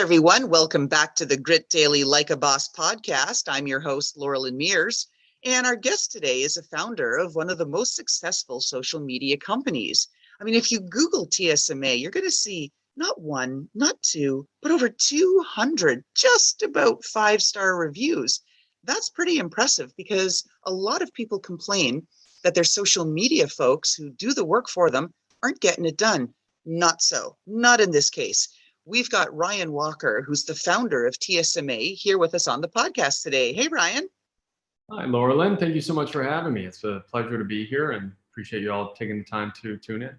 everyone. Welcome back to the Grit Daily Like a Boss podcast. I'm your host, Loralyn Mears, and our guest today is a founder of one of the most successful social media companies. I mean, if you Google TSMA, you're going to see not one, not two, but over 200 just about five-star reviews. That's pretty impressive because a lot of people complain that their social media folks who do the work for them aren't getting it done. Not so, not in this case. We've got Ryan Walker, who's the founder of TSMA, here with us on the podcast today. Hey, Ryan. Hi, Loralyn. Thank you so much for having me. It's a pleasure to be here and appreciate you all taking the time to tune in.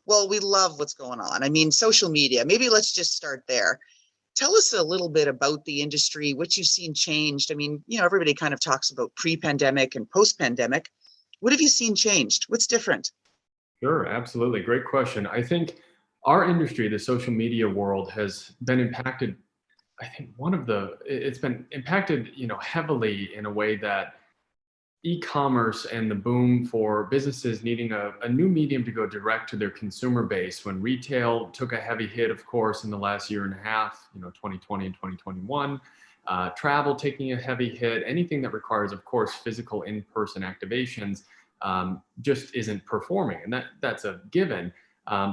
Well, we love what's going on. I mean, social media, maybe let's just start there. Tell us a little bit about the industry, what you've seen changed. I mean, everybody kind of talks about pre-pandemic and post-pandemic. What have you seen changed? What's different? Sure, absolutely. Great question. I think our industry, the social media world, has been impacted. I think it's been impacted, heavily in a way that e-commerce and the boom for businesses needing a new medium to go direct to their consumer base. When retail took a heavy hit, of course, in the last year and a half, 2020 and 2021, travel taking a heavy hit, anything that requires, of course, physical in-person activations just isn't performing. And that's a given.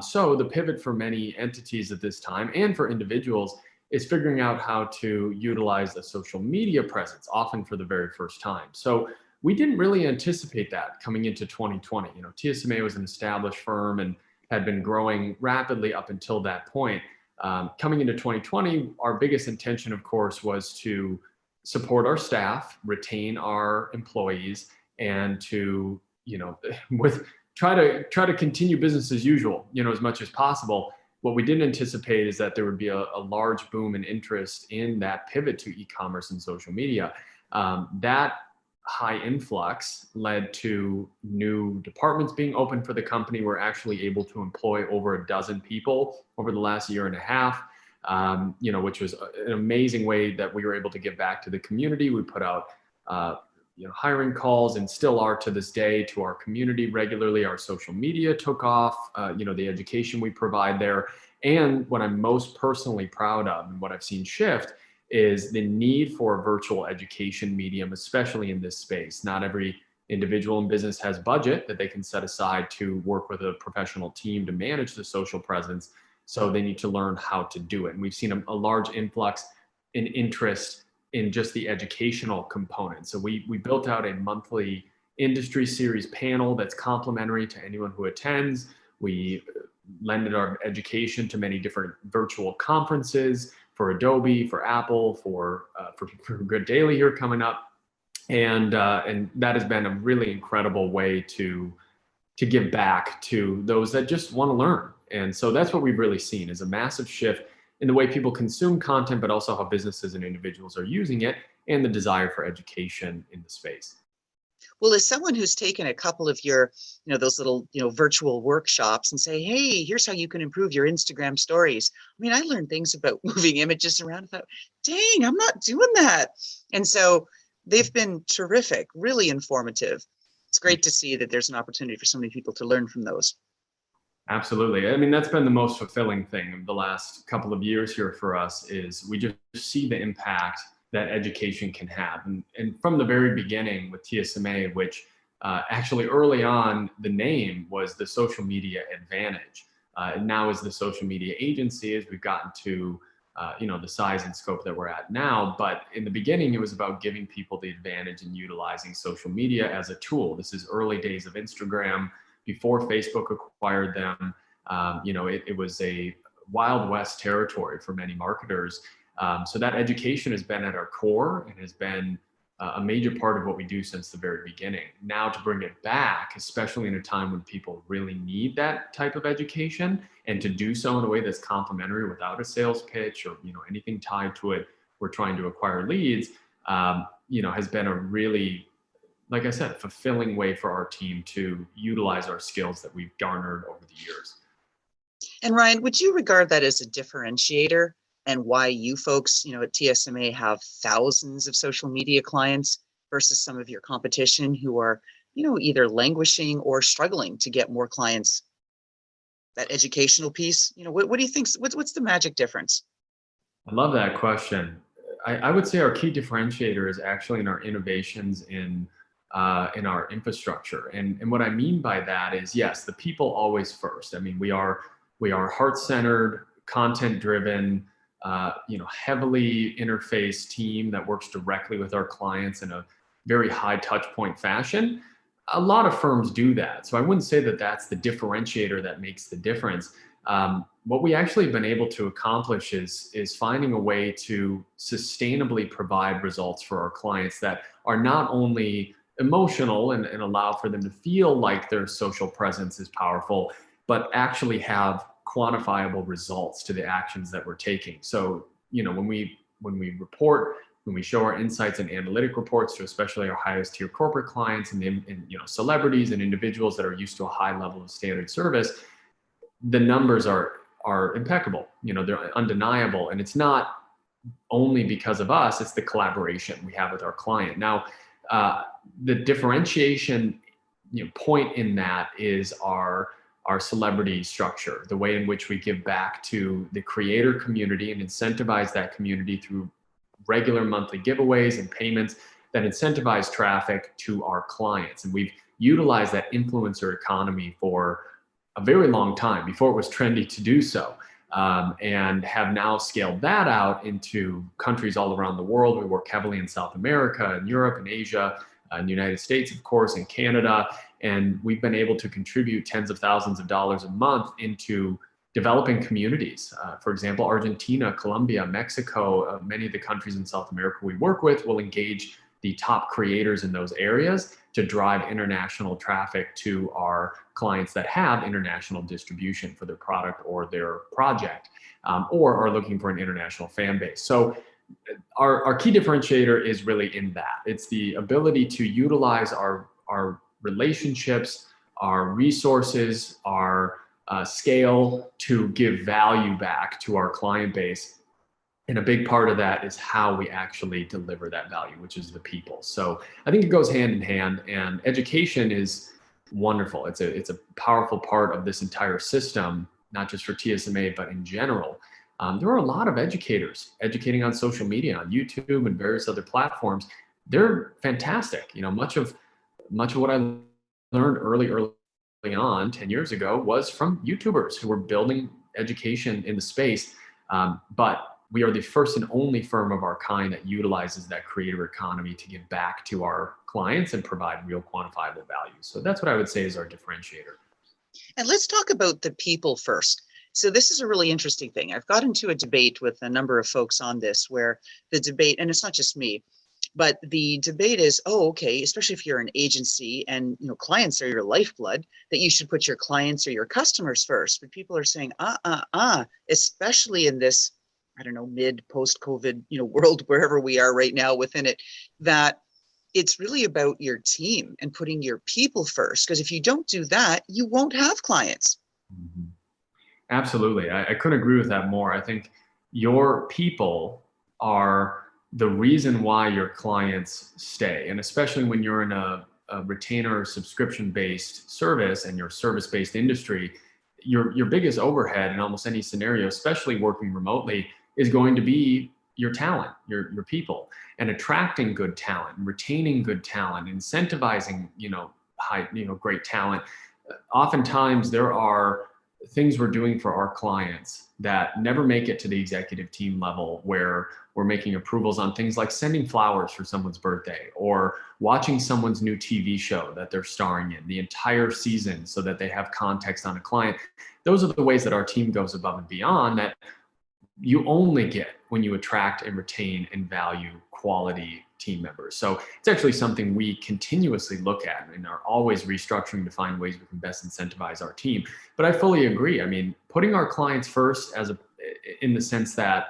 So the pivot for many entities at this time and for individuals is figuring out how to utilize a social media presence, often for the very first time. So we didn't really anticipate that coming into 2020. TSMA was an established firm and had been growing rapidly up until that point. Coming into 2020, our biggest intention, of course, was to support our staff, retain our employees, and to, try to continue business as usual, as much as possible. What we didn't anticipate is that there would be a large boom in interest in that pivot to e-commerce and social media. That high influx led to new departments being opened for the company. We're actually able to employ over a dozen people over the last year and a half, which was an amazing way that we were able to give back to the community. We put out hiring calls and still are to this day to our community regularly. Our social media took off, the education we provide there. And what I'm most personally proud of and what I've seen shift is the need for a virtual education medium, especially in this space. Not every individual in business has budget that they can set aside to work with a professional team to manage the social presence. So they need to learn how to do it. And we've seen a large influx in interest in just the educational component. So we built out a monthly industry series panel that's complimentary to anyone who attends. We lended our education to many different virtual conferences for Adobe, for Apple, for Good Daily here coming up. And that has been a really incredible way to give back to those that just want to learn. And so that's what we've really seen is a massive shift in the way people consume content, but also how businesses and individuals are using it and the desire for education in the space. Well, as someone who's taken a couple of your, those little, virtual workshops and say, hey, here's how you can improve your Instagram stories. I mean, I learned things about moving images around. I thought, dang, I'm not doing that. And so they've been terrific, really informative. It's great to see that there's an opportunity for so many people to learn from those. Absolutely. I mean, that's been the most fulfilling thing of the last couple of years here for us is we just see the impact that education can have. And from the very beginning with TSMA, which actually early on, the name was the Social Media Advantage. And now is the Social Media Agency as we've gotten to, the size and scope that we're at now. But in the beginning, it was about giving people the advantage in utilizing social media as a tool. This is early days of Instagram. Before Facebook acquired them, it was a Wild West territory for many marketers. So that education has been at our core and has been a major part of what we do since the very beginning. Now to bring it back, especially in a time when people really need that type of education and to do so in a way that's complementary without a sales pitch or, anything tied to it, we're trying to acquire leads, has been a really, like I said, fulfilling way for our team to utilize our skills that we've garnered over the years. And Ryan, would you regard that as a differentiator and why you folks, at TSMA have thousands of social media clients versus some of your competition who are, either languishing or struggling to get more clients? That educational piece, what do you think? What's the magic difference? I love that question. I would say our key differentiator is actually in our innovations in our infrastructure. And what I mean by that is, yes, the people always first. I mean, we are heart-centered, content-driven, heavily interface team that works directly with our clients in a very high touch point fashion. A lot of firms do that. So I wouldn't say that that's the differentiator that makes the difference. What we actually have been able to accomplish is finding a way to sustainably provide results for our clients that are not only emotional and allow for them to feel like their social presence is powerful, but actually have quantifiable results to the actions that we're taking. So, when we report, when we show our insights and analytic reports to especially our highest tier corporate clients and celebrities and individuals that are used to a high level of standard service, the numbers are impeccable. They're undeniable, and it's not only because of us, it's the collaboration we have with our client. Now, the differentiation point in that is our celebrity structure, the way in which we give back to the creator community and incentivize that community through regular monthly giveaways and payments that incentivize traffic to our clients. And we've utilized that influencer economy for a very long time before it was trendy to do so. And have now scaled that out into countries all around the world. We work heavily in South America and Europe and Asia, in the United States, of course, and Canada. And we've been able to contribute tens of thousands of dollars a month into developing communities. For example, Argentina, Colombia, Mexico, many of the countries in South America we work with will engage the top creators in those areas to drive international traffic to our clients that have international distribution for their product or their project, or are looking for an international fan base. So our key differentiator is really in that. It's the ability to utilize our relationships, our resources, our scale to give value back to our client base. And a big part of that is how we actually deliver that value, which is the people. So I think it goes hand in hand, and education is wonderful. It's a powerful part of this entire system, not just for TSMA, but in general. There are a lot of educators educating on social media, on YouTube and various other platforms. They're fantastic. Much of what I learned early on 10 years ago was from YouTubers who were building education in the space. But we are the first and only firm of our kind that utilizes that creator economy to give back to our clients and provide real quantifiable value. So that's what I would say is our differentiator. And let's talk about the people first. So this is a really interesting thing. I've got into a debate with a number of folks on this, where the debate, and it's not just me, but the debate is, oh, okay, especially if you're an agency and clients are your lifeblood, that you should put your clients or your customers first. But people are saying, especially in this, I don't know, mid post-COVID, world, wherever we are right now within it, that it's really about your team and putting your people first. Because if you don't do that, you won't have clients. Mm-hmm. Absolutely. I couldn't agree with that more. I think your people are the reason why your clients stay. And especially when you're in a retainer or subscription-based service and your service-based industry, your biggest overhead in almost any scenario, especially working remotely, is going to be your talent, your people, and attracting good talent, retaining good talent, incentivizing, great talent. Oftentimes there are things we're doing for our clients that never make it to the executive team level, where we're making approvals on things like sending flowers for someone's birthday or watching someone's new TV show that they're starring in the entire season so that they have context on a client. Those are the ways that our team goes above and beyond that you only get when you attract and retain and value quality team members. So it's actually something we continuously look at and are always restructuring to find ways we can best incentivize our team. But I fully agree. I mean, putting our clients first in the sense that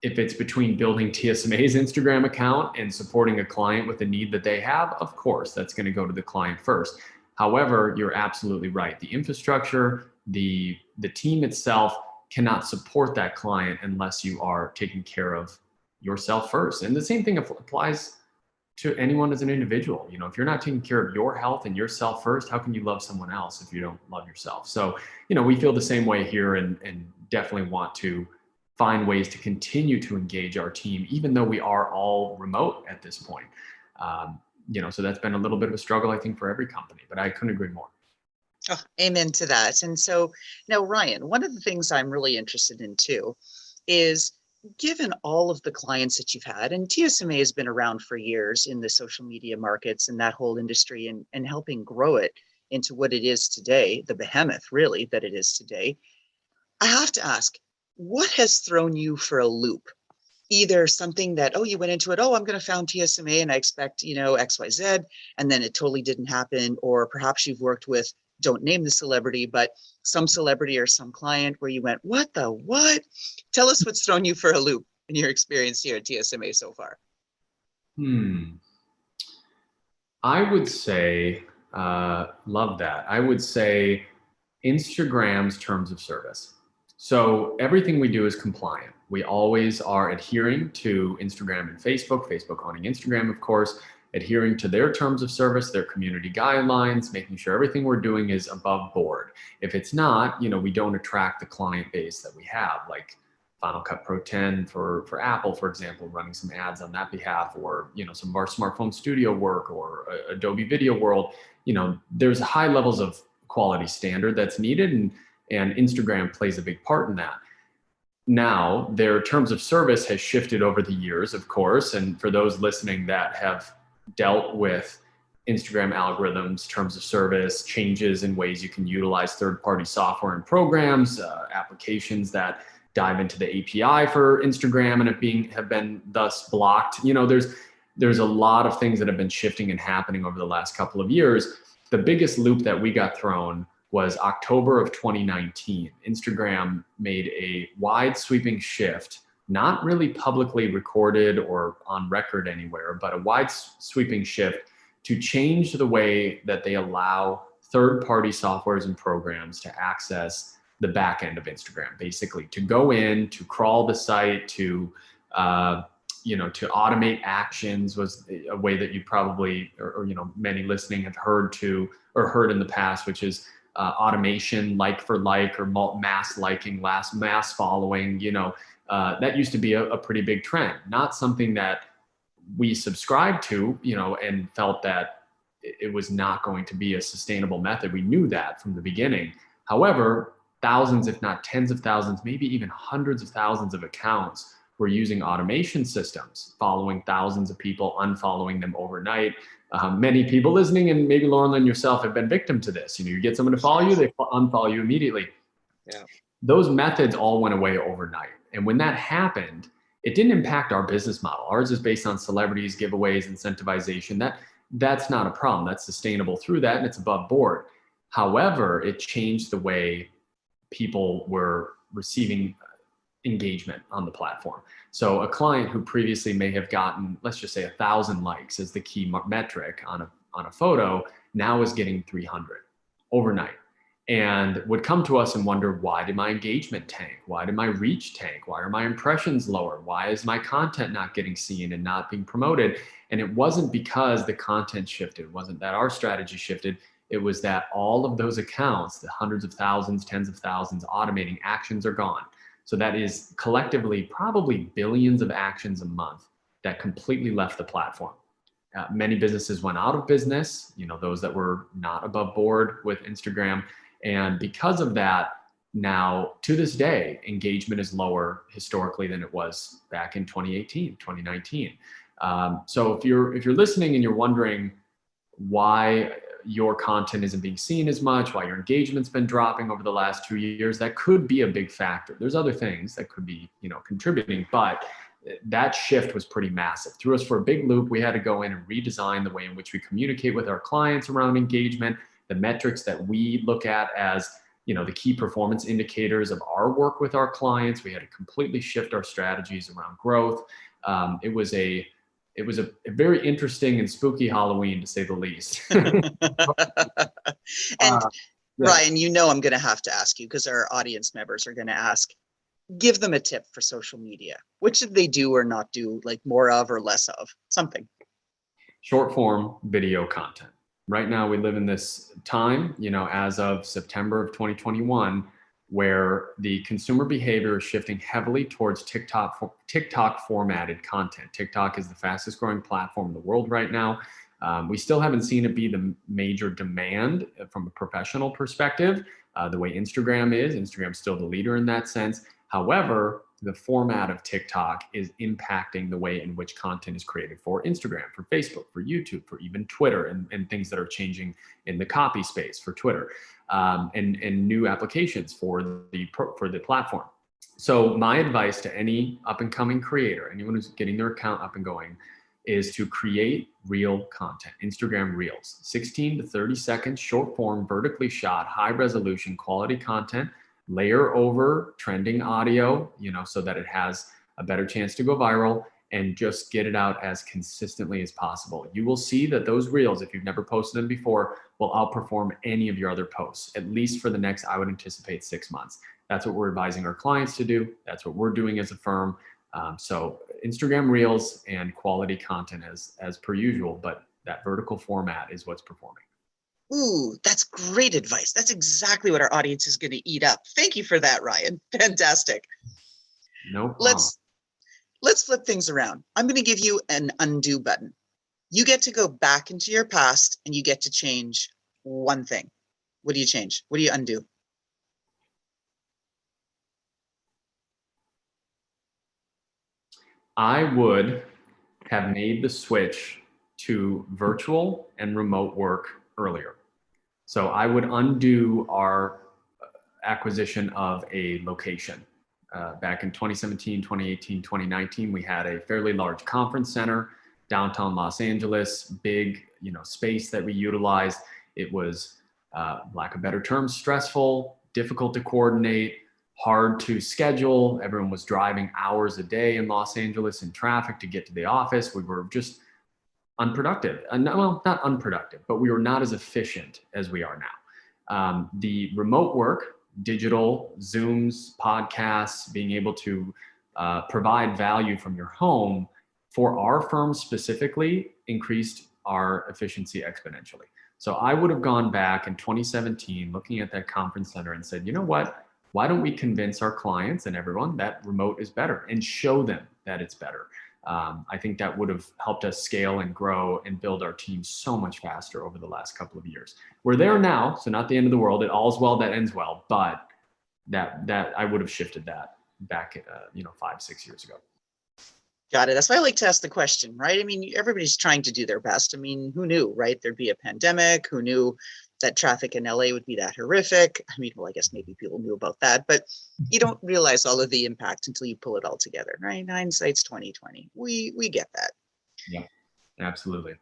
if it's between building TSMA's Instagram account and supporting a client with a need that they have, of course, that's going to go to the client first. However, you're absolutely right. The infrastructure, the team itself cannot support that client unless you are taking care of yourself first. And the same thing applies to anyone as an individual. If you're not taking care of your health and yourself first, how can you love someone else if you don't love yourself? So, we feel the same way here and definitely want to find ways to continue to engage our team, even though we are all remote at this point. So that's been a little bit of a struggle, I think, for every company, but I couldn't agree more. Oh, amen to that. And so now, Ryan, one of the things I'm really interested in too is, given all of the clients that you've had, and TSMA has been around for years in the social media markets and that whole industry, and helping grow it into what it is today, the behemoth really that it is today, I have to ask, what has thrown you for a loop? Either something that, oh, you went into it, oh, I'm going to found TSMA and I expect, XYZ, and then it totally didn't happen. Or perhaps you've worked with, don't name the celebrity, but some celebrity or some client where you went, what the what? Tell us what's thrown you for a loop in your experience here at TSMA so far. I would say, love that. I would say Instagram's terms of service. So everything we do is compliant. We always are adhering to Instagram and Facebook owning Instagram, of course, adhering to their terms of service, their community guidelines, making sure everything we're doing is above board. If it's not, we don't attract the client base that we have, like Final Cut Pro 10 for Apple, for example, running some ads on that behalf, or some of our smartphone studio work, or Adobe Video World. There's high levels of quality standard that's needed, and Instagram plays a big part in that. Now, their terms of service has shifted over the years, of course, and for those listening that have dealt with Instagram algorithms, terms of service, changes in ways you can utilize third-party software and programs, applications that dive into the API for Instagram and have been thus blocked. There's a lot of things that have been shifting and happening over the last couple of years. The biggest loop that we got thrown was October of 2019. Instagram made a wide sweeping shift, not really publicly recorded or on record anywhere, but a wide sweeping shift to change the way that they allow third-party softwares and programs to access the back end of Instagram, basically to go in, to crawl the site, to automate actions was a way that you probably, or many listening have heard in the past, which is automation, like for like, or mass liking, mass following. That used to be a pretty big trend, not something that we subscribed to, and felt that it was not going to be a sustainable method. We knew that from the beginning. However, thousands, if not tens of thousands, maybe even hundreds of thousands of accounts were using automation systems, following thousands of people, unfollowing them overnight. Many people listening, and maybe Loralyn yourself, have been victim to this. You get someone to follow you, they unfollow you immediately. Yeah. Those methods all went away overnight. And when that happened, it didn't impact our business model. Ours is based on celebrities, giveaways, incentivization. That's not a problem. That's sustainable through that, and it's above board. However, it changed the way people were receiving engagement on the platform. So a client who previously may have gotten, let's just say 1,000 likes as the key metric on a photo, now is getting 300 overnight, and would come to us and wonder, why did my engagement tank? Why did my reach tank? Why are my impressions lower? Why is my content not getting seen and not being promoted? And it wasn't because the content shifted. It wasn't that our strategy shifted. It was that all of those accounts, the hundreds of thousands, tens of thousands, automating actions are gone. So that is collectively probably billions of actions a month that completely left the platform. Many businesses went out of business, those that were not above board with Instagram. And because of that, now to this day, engagement is lower historically than it was back in 2018, 2019. So if you're listening and you're wondering why your content isn't being seen as much, why your engagement's been dropping over the last 2 years, that could be a big factor. There's other things that could be, contributing, but that shift was pretty massive. Threw us for a big loop. We had to go in and redesign the way in which we communicate with our clients around engagement, the metrics that we look at as, the key performance indicators of our work with our clients. We had to completely shift our strategies around growth. It was a very interesting and spooky Halloween, to say the least. And Yeah. Ryan, I'm going to have to ask you, because our audience members are going to ask, give them a tip for social media. What should they do or not do, like more of or less of? Something. Short form video content. Right now we live in this time, as of September of 2021, where the consumer behavior is shifting heavily towards TikTok formatted content. TikTok is the fastest growing platform in the world right now. We still haven't seen it be the major demand from a professional perspective, the way Instagram is. Instagram's still the leader in that sense. However, the format of TikTok is impacting the way in which content is created for Instagram, for Facebook, for YouTube, for even Twitter, and things that are changing in the copy space for Twitter, and new applications for the platform. So my advice to any up and coming creator, anyone who's getting their account up and going, is to create real content, Instagram Reels, 16 to 30 seconds, short form, vertically shot, high resolution, quality content, layer over trending audio, so that it has a better chance to go viral, and just get it out as consistently as possible. You will see that those Reels, if you've never posted them before, will outperform any of your other posts, at least for the next, I would anticipate, 6 months. That's what we're advising our clients to do. That's what we're doing as a firm. So Instagram Reels and quality content as per usual, but that vertical format is what's performing. Ooh, that's great advice. That's exactly what our audience is going to eat up. Thank you for that, Ryan. Fantastic. No problem. Let's flip things around. I'm going to give you an undo button. You get to go back into your past and you get to change one thing. What do you change? What do you undo? I would have made the switch to virtual and remote work earlier. So I would undo our acquisition of a location. Back in 2017, 2018, 2019, we had a fairly large conference center, downtown Los Angeles, big, space that we utilized. It was, lack of better terms, stressful, difficult to coordinate, hard to schedule. Everyone was driving hours a day in Los Angeles in traffic to get to the office. We were just unproductive. Well, not unproductive, but we were not as efficient as we are now. The remote work, digital, Zooms, podcasts, being able to provide value from your home for our firm specifically increased our efficiency exponentially. So I would have gone back in 2017, looking at that conference center and said, you know what? Why don't we convince our clients and everyone that remote is better and show them that it's better? I think that would have helped us scale and grow and build our team so much faster over the last couple of years. We're there now, so not the end of the world. It all's well that ends well, but that I would have shifted that back, 5-6 years ago. Got it. That's why I like to ask the question, right? I mean, everybody's trying to do their best. I mean, who knew, right? There'd be a pandemic. Who knew that traffic in LA would be that horrific? I mean, well, I guess maybe people knew about that, but you don't realize all of the impact until you pull it all together, right? Hindsight's 2020. We get that. Yeah, absolutely.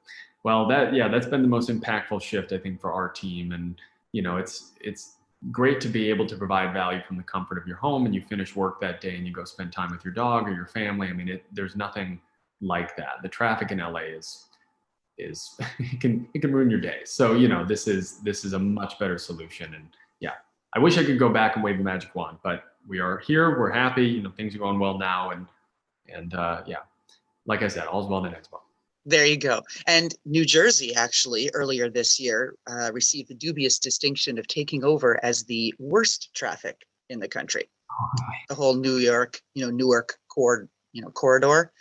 Well, that's been the most impactful shift, I think, for our team. And, it's great to be able to provide value from the comfort of your home, and you finish work that day and you go spend time with your dog or your family. I mean, there's nothing like that. The traffic in LA is it can ruin your day. So, this is a much better solution. And yeah, I wish I could go back and wave the magic wand, but we are here. We're happy. Things are going well now. And yeah, like I said, all's well that ends well. There you go. And New Jersey, actually, earlier this year, received the dubious distinction of taking over as the worst traffic in the country. The whole Newark corridor.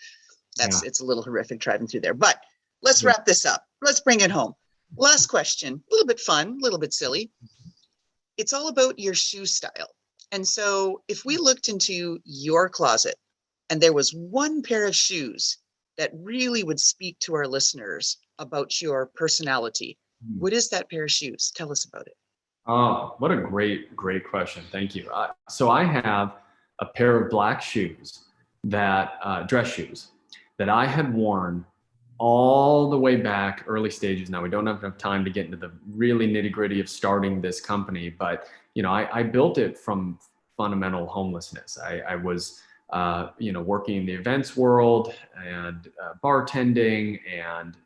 It's a little horrific driving through there. But let's wrap this up. Let's bring it home. Last question, a little bit fun, a little bit silly. It's all about your shoe style. And so if we looked into your closet and there was one pair of shoes that really would speak to our listeners about your personality, what is that pair of shoes? Tell us about it. Oh, what a great question. Thank you. So I have a pair of black shoes dress shoes that I had worn all the way back early stages. Now we don't have enough time to get into the really nitty gritty of starting this company, but I built it from fundamental homelessness. I was working in the events world and bartending and,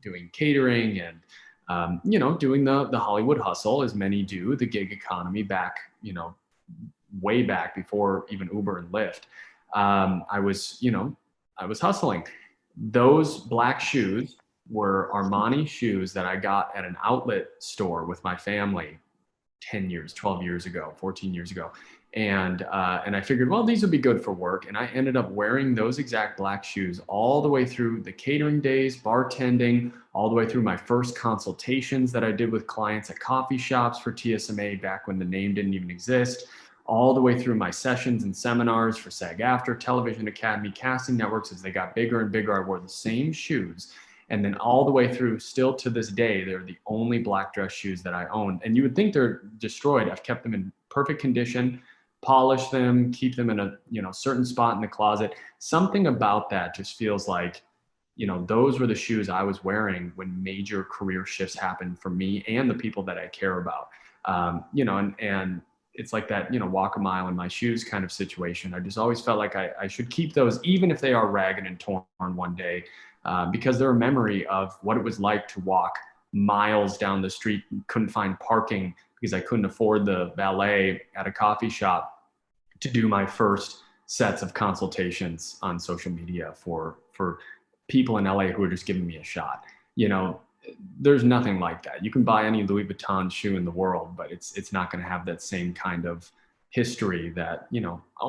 doing catering and, doing the Hollywood hustle, as many do, the gig economy back, way back before even Uber and Lyft. I was hustling. Those black shoes were Armani shoes that I got at an outlet store with my family 10 years, 12 years ago, 14 years ago. And I figured, well, these would be good for work. And I ended up wearing those exact black shoes all the way through the catering days, bartending, all the way through my first consultations that I did with clients at coffee shops for TSMA back when the name didn't even exist, all the way through my sessions and seminars for SAG-AFTRA, Television Academy, casting networks. As they got bigger and bigger, I wore the same shoes. And then all the way through, still to this day, they're the only black dress shoes that I own. And you would think they're destroyed. I've kept them in perfect condition, polish them, keep them in a certain spot in the closet. Something about that just feels like, those were the shoes I was wearing when major career shifts happened for me and the people that I care about. And it's like that, walk a mile in my shoes kind of situation. I just always felt like I should keep those, even if they are ragged and torn one day, because they're a memory of what it was like to walk miles down the street, couldn't find parking because I couldn't afford the valet at a coffee shop, to do my first sets of consultations on social media for people in LA who are just giving me a shot. There's nothing like that. You can buy any Louis Vuitton shoe in the world, but it's not going to have that same kind of history that,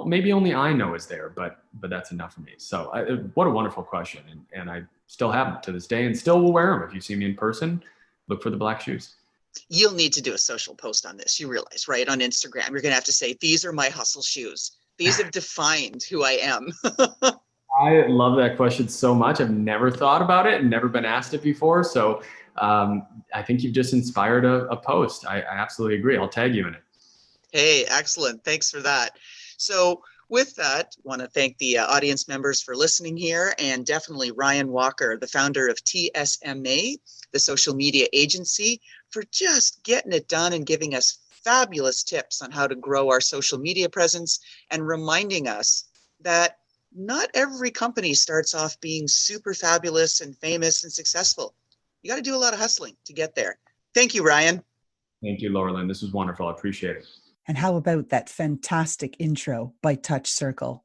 maybe only I know is there, but that's enough for me. So what a wonderful question. And I still have them to this day and still will wear them. If you see me in person, look for the black shoes. You'll need to do a social post on this. You realize, right? On Instagram, you're going to have to say, these are my hustle shoes. These have defined who I am. I love that question so much. I've never thought about it and never been asked it before. So I think you've just inspired a post. I absolutely agree. I'll tag you in it. Hey, excellent. Thanks for that. So with that, I want to thank the audience members for listening here, and definitely Ryan Walker, the founder of TSMA, the social media agency, for just getting it done and giving us fabulous tips on how to grow our social media presence, and reminding us that not every company starts off being super fabulous and famous and successful. You got to do a lot of hustling to get there. Thank you, Ryan. Thank you, Loralyn. This was wonderful. I appreciate it. And how about that fantastic intro by Touch Circle?